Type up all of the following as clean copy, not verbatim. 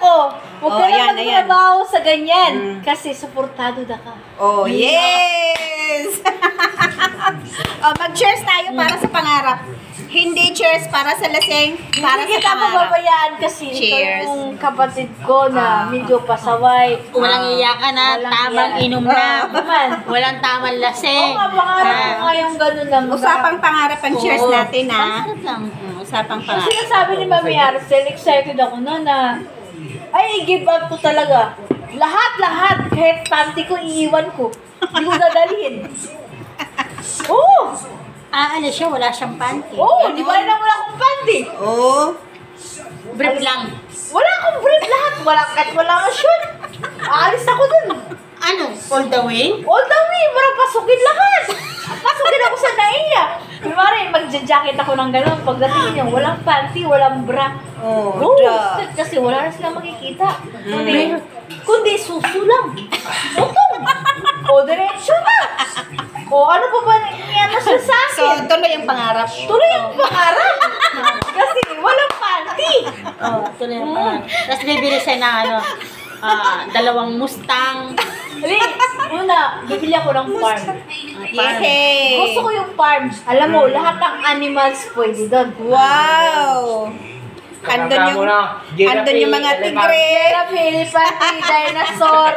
Oh, huwag ka ayan, na magtrabaho sa ganyan. Kasi suportado na ka. Oh, yes! Mag-cheers tayo para sa pangarap. Hindi cheers para sa lasing, para Hindi sa kita pangarap. mababayaan kasi Cheers. ito yung kapatid ko na medyo pasaway. Walang iyakan na, Walang tamang iyakan. inom na. Naman. Walang tamang Oo lasing. nga, pangarap ko nga yung gano'n lang. Usapang pangarap ang cheers Oo. natin, ha? Masarap lang. Usapang Kasi pangarap. nasabi ni Mami Arcel, excited ako na ay, give up ko talaga. Lahat, kahit panty ko, iiwan ko. Hindi ko dadalhin. Oo! Aalis siya, wala siyang panty. Oo, di ba na wala akong panty? Oh, Brief lang. Wala akong brief lahat. Wala akong shoot. Aalis ako dun. Ano? All the way? All the way, parang pasukin lahat. Pasukin ako sa naiya. Kumari, magja-jacket ako ng gano'n. Pagdating niyo, walang panty, walang bra. oh, Oo, duh. kasi wala na silang makikita. Kundi suso lang. Utong. O, diretso na. O, ano pa ba niya siya sa So, akin? tuloy ang pangarap. Tuloy ang pangarap. Kasi walang panty. Oh, tuloy ang pangarap. Tapos bibili siya ng ano, dalawang Mustang. Hindi, una, bibili ako ng farm. Yehey! Gusto ko yung farm. Alam mo, lahat ng animals pwede doon. Wow! Andun yung mga tigre. Therapy, elephant, dinosaur.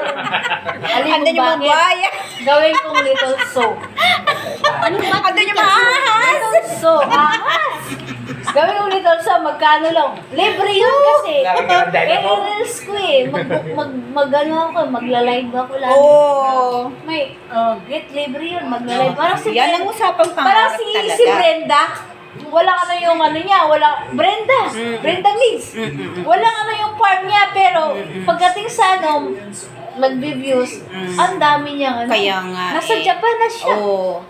Andun yung mga buhaya. Gawin kong little zoo. Ano ba? Andun yung mga ahas. Little zoo, ahas. Gawin kong little zoo, magkano lang. Libre yun kasi. Reels ko eh. Mag-ano ako, magla-live ako lang. Oh. May, get libre yun, magla-live. Parang si Yan ang usapang Parang pangarap si talaga. Brenda, walang ano yung ano niya, walang Brenda, Brenda Migs. Walang ano yung farm niya, pero pagdating sa ano, nagbe-views, ang dami niya ano. Kaya nga Nasa eh. Japan na siya. Oh.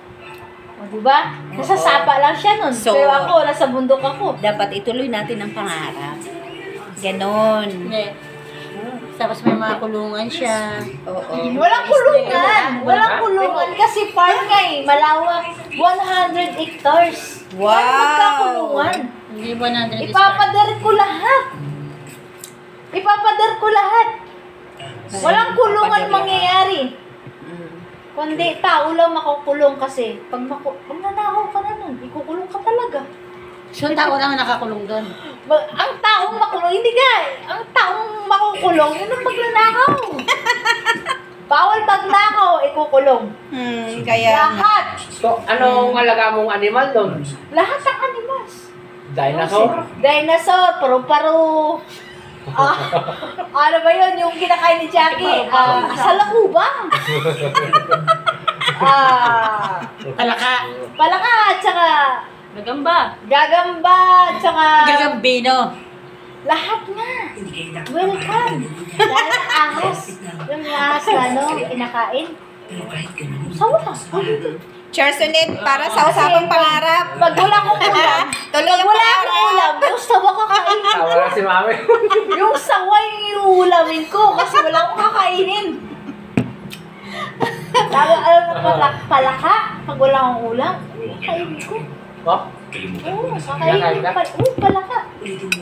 O, diba? Nasa Sapa lang siya nun. So, pero ako, nasa bundok ako. Dapat ituloy natin ang pangarap. Ganon. Hindi. Tapos may mga kulungan siya. Oo. Walang kulungan. Walang kulungan kasi farm nga eh. Malawak. 100 hectares. Wow. Paano magkakulungan? Hindi 100 Ipapadar ko lahat. Ipapadar ko lahat. Walang kulungan mangyayari. Kundi tao lang makukulong kasi pag nanakaw ka na nun, ikukulong ka talaga. So, tao lang ang nakakulong doon. Ang taong makulong, hindi ka. Ang taong makukulong, yun ang magnanakaw. Bawal magnakaw, ikukulong. Kaya Lahat. So, anong alaga mong animal doon? Lahat ng animals. Dinosaur? Dinosaur, paru-paro. Ano ba yun? Yung kinakain ni Jackie? Salakubang. Palaka. Palaka, tsaka Gagamba. gagamba, tsaka Gagambino. lahat nga. Welcome. Dahil ahas. Yung ahas na ano, kinakain. Sawa ka. cheers ulit para sa usapang pangarap. Pag wala akong ulam, Tuloy pag ang wala akong pangarap. ulam, yung sawa kakainin ko. Tawa na si mami. Yung sawa yung iulamin ko kasi wala akong kakainin. Tawag, alam na palaka, pag wala akong ulam, kakainin ko. Oh, Oo, kakainin ko. Palaka.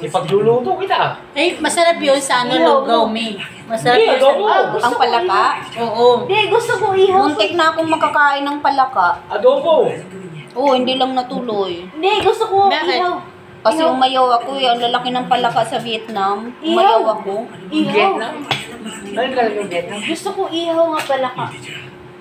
ipagluluto kita. Ay, masarap yun sa ano, Ihaw lugaw mo. me. Masarap Hindi, yun adobo. sa... Gusto Ang ko palaka. Oo. Hindi, gusto ko ihaw. Muntik na akong makakain ng palaka. Adobo. Oo, hindi lang natuloy. Hindi, gusto ko Bakit? ihaw. Kasi umayaw ako eh. Ang lalaki ng palaka sa Vietnam. Ihaw. Umayaw ako. Ihaw. Vietnam? Ano talaga yung Vietnam? Gusto ko ihaw nga palaka.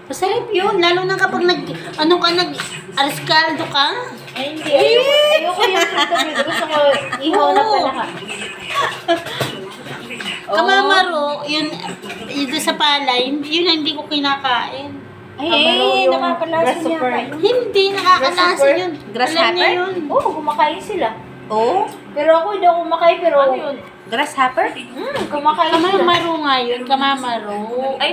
Masarap yun. Lalo na kapag nag-ariskaldo ka. Ay, hindi. Ayoko yung prito. Gusto ko ihaw na palaka. Kamamaro, yun doon sa palay, yun ang hindi ko kinakain. Ay, nakakalasa niya. Hindi, nakakalasa Grasshopper? yun. Grasshopper? Alam niya yun. Oo, kumakain sila. Oo? Pero ako hindi ako kumakain, pero... Ano yun? Grasshopper? Kumakain sila. Kamamaro nga yun, kamamaro. Ay,